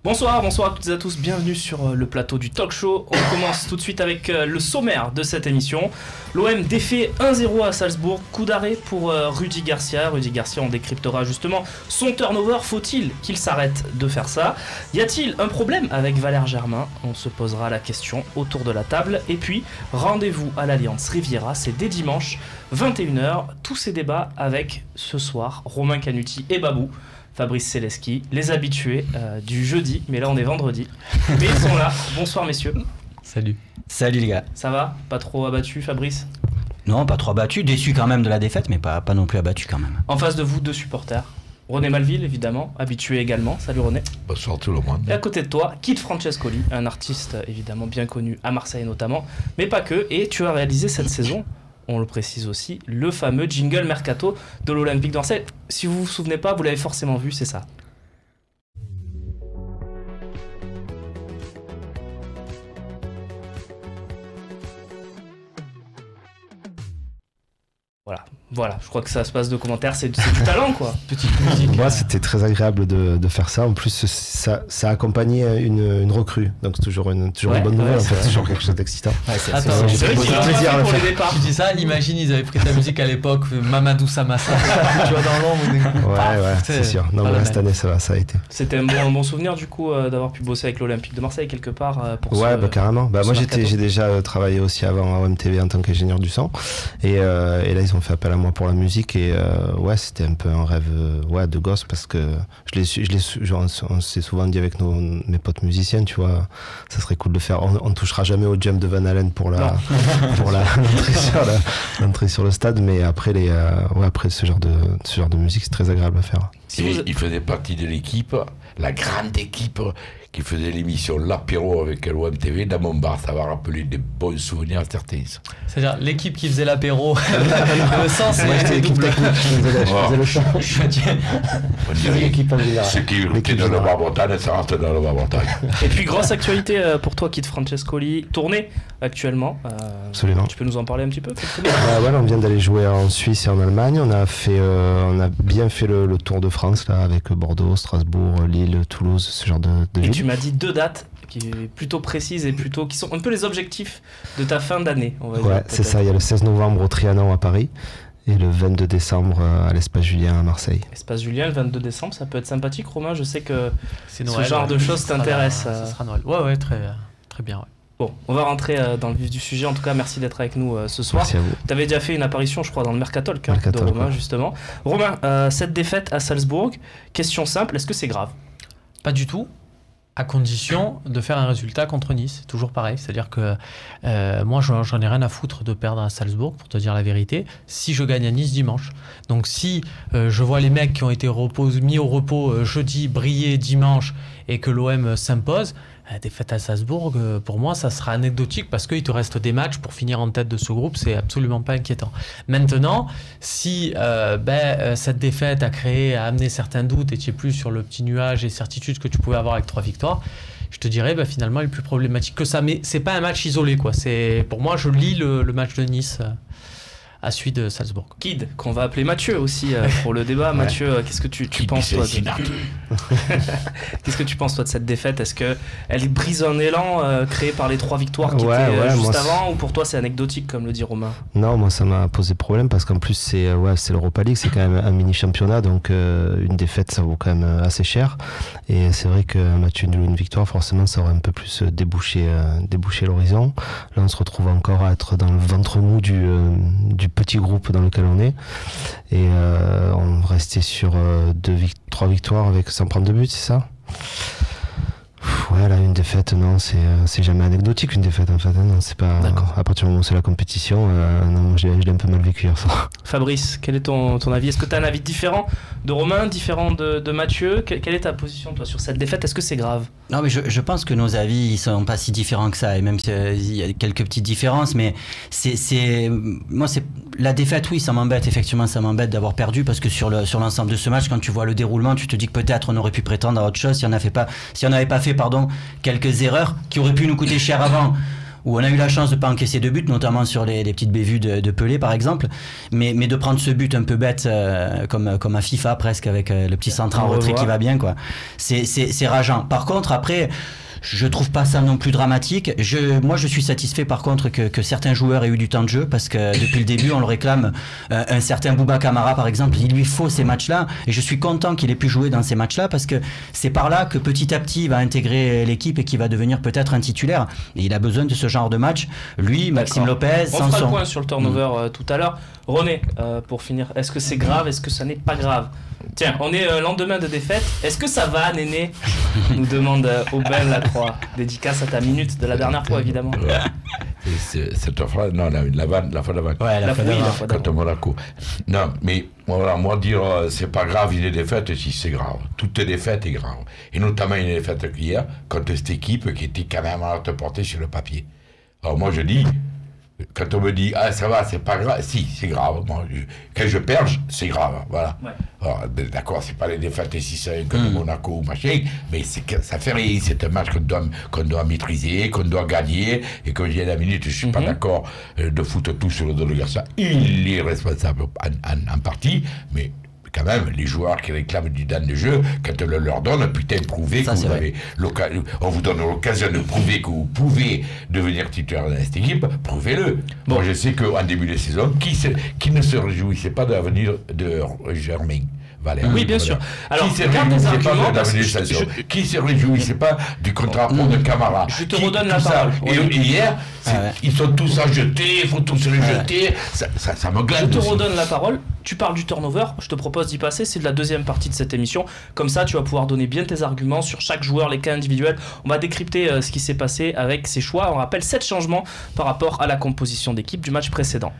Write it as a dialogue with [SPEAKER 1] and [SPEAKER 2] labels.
[SPEAKER 1] Bonsoir à toutes et à tous, bienvenue sur le plateau du talk show. On commence tout de suite avec le sommaire de cette émission. L'OM défait 1-0 à Salzbourg, coup d'arrêt pour Rudy Garcia. Rudy Garcia, on décryptera justement son turnover. Faut-il qu'il s'arrête de faire ça? Y a-t-il un problème avec Valère Germain? On se posera la question autour de la table. Et puis, rendez-vous à l'Alliance Riviera, c'est dès dimanche 21h. Tous ces débats avec ce soir Romain Canuti et Babou. Fabrice Céleschi, les habitués du jeudi, mais là on est vendredi. Mais ils sont là. Bonsoir messieurs.
[SPEAKER 2] Salut.
[SPEAKER 3] Salut les gars.
[SPEAKER 1] Ça va? Pas trop abattu Fabrice?
[SPEAKER 3] Non, pas trop abattu, déçu quand même de la défaite, mais pas non plus abattu quand même.
[SPEAKER 1] En face de vous, deux supporters. René Malville évidemment, habitué également. Salut René.
[SPEAKER 4] Bonsoir tout le monde.
[SPEAKER 1] Et à côté de toi, Kid Francescoli, un artiste évidemment bien connu à Marseille notamment, mais pas que, et tu as réalisé cette saison, on le précise aussi, le fameux jingle Mercato de l'Olympique de Marseille. Si vous vous souvenez pas, vous l'avez forcément vu, c'est ça. Voilà, je crois que ça se passe de commentaires, c'est du talent quoi. Petite musique.
[SPEAKER 5] Moi c'était très agréable de faire ça, en plus ça a accompagné une recrue, donc c'est toujours une bonne nouvelle en fait, toujours quelque chose d'excitant.
[SPEAKER 2] Ouais,
[SPEAKER 1] Attends, c'est vrai qu'il a plaisir pour les départs.
[SPEAKER 2] Tu dis ça, imagine ils avaient pris ta musique à l'époque, Mamadou Samassa, tu vois dans l'ombre.
[SPEAKER 5] Ouais, c'est sûr. Non, mais cette année ça a été.
[SPEAKER 1] C'était un bon souvenir du coup d'avoir pu bosser avec l'Olympique de Marseille quelque part pour
[SPEAKER 5] ouais, carrément. Moi j'ai déjà travaillé aussi avant à OMTV en tant qu'ingénieur du son, et là ils ont fait appel à moi pour la musique, et ouais, c'était un peu un rêve de gosse, parce que on s'est souvent dit avec mes potes musiciens, tu vois, ça serait cool de faire, on touchera jamais au jump de Van Halen pour l'entrée sur le stade, mais après après ce genre de musique c'est très agréable à faire.
[SPEAKER 4] Il faisait partie de l'équipe, la grande équipe qui faisait l'émission L'Apéro avec l'OMTV dans mon bar. Ça va rappeler des bons souvenirs à certains.
[SPEAKER 2] C'est-à-dire l'équipe qui faisait l'apéro, le sens c'est double.
[SPEAKER 5] Je faisais le chant.
[SPEAKER 4] On dirait ce qui était dans le Bas-Bretagne, ça rentre dans le Bas-Bretagne.
[SPEAKER 1] Et puis grosse actualité pour toi Kid Francescoli, tournée actuellement.
[SPEAKER 5] Absolument.
[SPEAKER 1] Tu peux nous en parler un petit peu?
[SPEAKER 5] Ouais, on vient d'aller jouer en Suisse et en Allemagne. On a bien fait le tour de France là, avec Bordeaux, Strasbourg, Lille, Toulouse, ce genre de villes.
[SPEAKER 1] Tu m'as dit 2 dates qui est plutôt précises et qui sont un peu les objectifs de ta fin d'année.
[SPEAKER 5] Ouais, c'est ça. Il y a le 16 novembre au Trianon à Paris et le 22 décembre à l'Espace Julien à Marseille.
[SPEAKER 1] Espace Julien, le 22 décembre, ça peut être sympathique, Romain. Je sais que
[SPEAKER 2] c'est Noël,
[SPEAKER 1] ce genre de choses t'intéresse.
[SPEAKER 2] Ça sera Noël. Ouais, très bien. Ouais.
[SPEAKER 1] Bon, on va rentrer dans le vif du sujet. En tout cas, merci d'être avec nous ce soir.
[SPEAKER 5] Merci à vous.
[SPEAKER 1] Tu avais déjà fait une apparition, je crois, dans le Mercatalk de Romain, justement. Romain, cette défaite à Salzbourg, question simple, est-ce que c'est grave?
[SPEAKER 2] Pas du tout. À condition de faire un résultat contre Nice, toujours pareil. C'est-à-dire que moi, j'en ai rien à foutre de perdre à Salzbourg, pour te dire la vérité, si je gagne à Nice dimanche. Donc si je vois les mecs qui ont été mis au repos jeudi briller dimanche et que l'OM s'impose, défaite à Salzbourg, pour moi, ça sera anecdotique parce qu'il te reste des matchs pour finir en tête de ce groupe, c'est absolument pas inquiétant. Maintenant, si cette défaite a amené certains doutes et tu es plus sur le petit nuage et certitude que tu pouvais avoir avec 3 victoires, je te dirais finalement il est plus problématique que ça. Mais c'est pas un match isolé, quoi. Pour moi, je lis le match de Nice à celui de Salzbourg.
[SPEAKER 1] Kid, qu'on va appeler Mathieu aussi pour le débat. Ouais. Mathieu, qu'est-ce que tu penses toi Qu'est-ce que tu penses toi de cette défaite? Est-ce qu'elle brise un élan créé par les 3 victoires qui étaient juste avant, ou pour toi c'est anecdotique comme le dit Romain?
[SPEAKER 5] Non, moi ça m'a posé problème parce qu'en plus c'est l'Europa League, c'est quand même un mini championnat, donc une défaite ça vaut quand même assez cher, et c'est vrai qu'un match nul ou une victoire forcément ça aurait un peu plus débouché l'horizon. Là on se retrouve encore à être dans le ventre mou du petit groupe dans lequel on est, et on restait sur 3 victoires sans prendre de but, c'est ça? Ouais, là, une défaite, non, c'est jamais anecdotique, une défaite, en fait. Non, c'est pas. À partir du moment où c'est la compétition, non, je l'ai un peu mal vécu hier soir.
[SPEAKER 1] Fabrice, quel est ton avis? Est-ce que tu as un avis différent de Romain, différent de Mathieu? Quelle est ta position, toi, sur cette défaite? Est-ce que c'est grave?
[SPEAKER 3] Non, mais je pense que nos avis, ils sont pas si différents que ça, et même s'il y a quelques petites différences, mais moi, la défaite, oui, ça m'embête, effectivement, ça m'embête d'avoir perdu, parce que sur l'ensemble de ce match, quand tu vois le déroulement, tu te dis que peut-être on aurait pu prétendre à autre chose si on n'avait pas fait quelques erreurs qui auraient pu nous coûter cher avant. où on a eu la chance de pas encaisser de but, notamment sur les petites bévues de Pelé par exemple, mais de prendre ce but un peu bête comme à FIFA presque avec le petit centre en retrait qui va bien quoi. C'est rageant. Par contre après je trouve pas ça non plus dramatique. Moi, je suis satisfait par contre que certains joueurs aient eu du temps de jeu parce que depuis le début, on le réclame. Un certain Bouba Kamara, par exemple, il lui faut ces matchs-là et je suis content qu'il ait pu jouer dans ces matchs-là parce que c'est par là que petit à petit, il va intégrer l'équipe et qu'il va devenir peut-être un titulaire. Et il a besoin de ce genre de match. Lui, Maxime Lopez,
[SPEAKER 1] on fera le point sur le turnover tout à l'heure. René, pour finir, est-ce que c'est grave? Est-ce que ça n'est pas grave? Tiens, on est lendemain de défaite. Est-ce que ça va, Néné? Nous demande Aubin Lacroix. Dédicace à ta minute de la dernière fois, évidemment.
[SPEAKER 4] Cette phrase, non, la fois d'avant.
[SPEAKER 3] Ouais, la fois d'avant.
[SPEAKER 4] Contre Monaco. Non, mais voilà, moi dire c'est pas grave, il est défaite, si c'est grave. Toute défaite est grave. Et notamment une défaite hier contre cette équipe qui était quand même à te porter sur le papier. Alors moi je dis, quand on me dit ah ça va, c'est pas grave, si c'est grave. Moi, quand je perds, c'est grave, voilà. Ouais. Alors, d'accord, c'est pas les défaites et 6-1 contre Monaco ou machin, mais ça fait rien. C'est un match qu'on doit maîtriser, qu'on doit gagner, et comme je dis à la minute, je suis pas d'accord de foutre tout sur le dos de Garcia. Il est responsable en partie, mais quand même, les joueurs qui réclament du temps de jeu, quand on leur donne, putain, prouvez que vous avez on vous donne l'occasion de prouver que vous pouvez devenir titulaire dans cette équipe, prouvez-le. Bon. Moi, je sais qu'en début de saison, qui ne se réjouissait pas de l'avenir de Germain Valère.
[SPEAKER 1] Oui, bien sûr. Alors,
[SPEAKER 4] qui se réjouissait pas du contrat de Camara.
[SPEAKER 1] Je te redonne la parole.
[SPEAKER 4] Et hier, ils sont tous à jeter, il faut tous les jeter. Ça me glace.
[SPEAKER 1] Je te redonne la parole. Tu parles du turnover, je te propose d'y passer, c'est de la deuxième partie de cette émission. Comme ça, tu vas pouvoir donner bien tes arguments sur chaque joueur, les cas individuels. On va décrypter ce qui s'est passé avec ses choix. On rappelle 7 changements par rapport à la composition d'équipe du match précédent.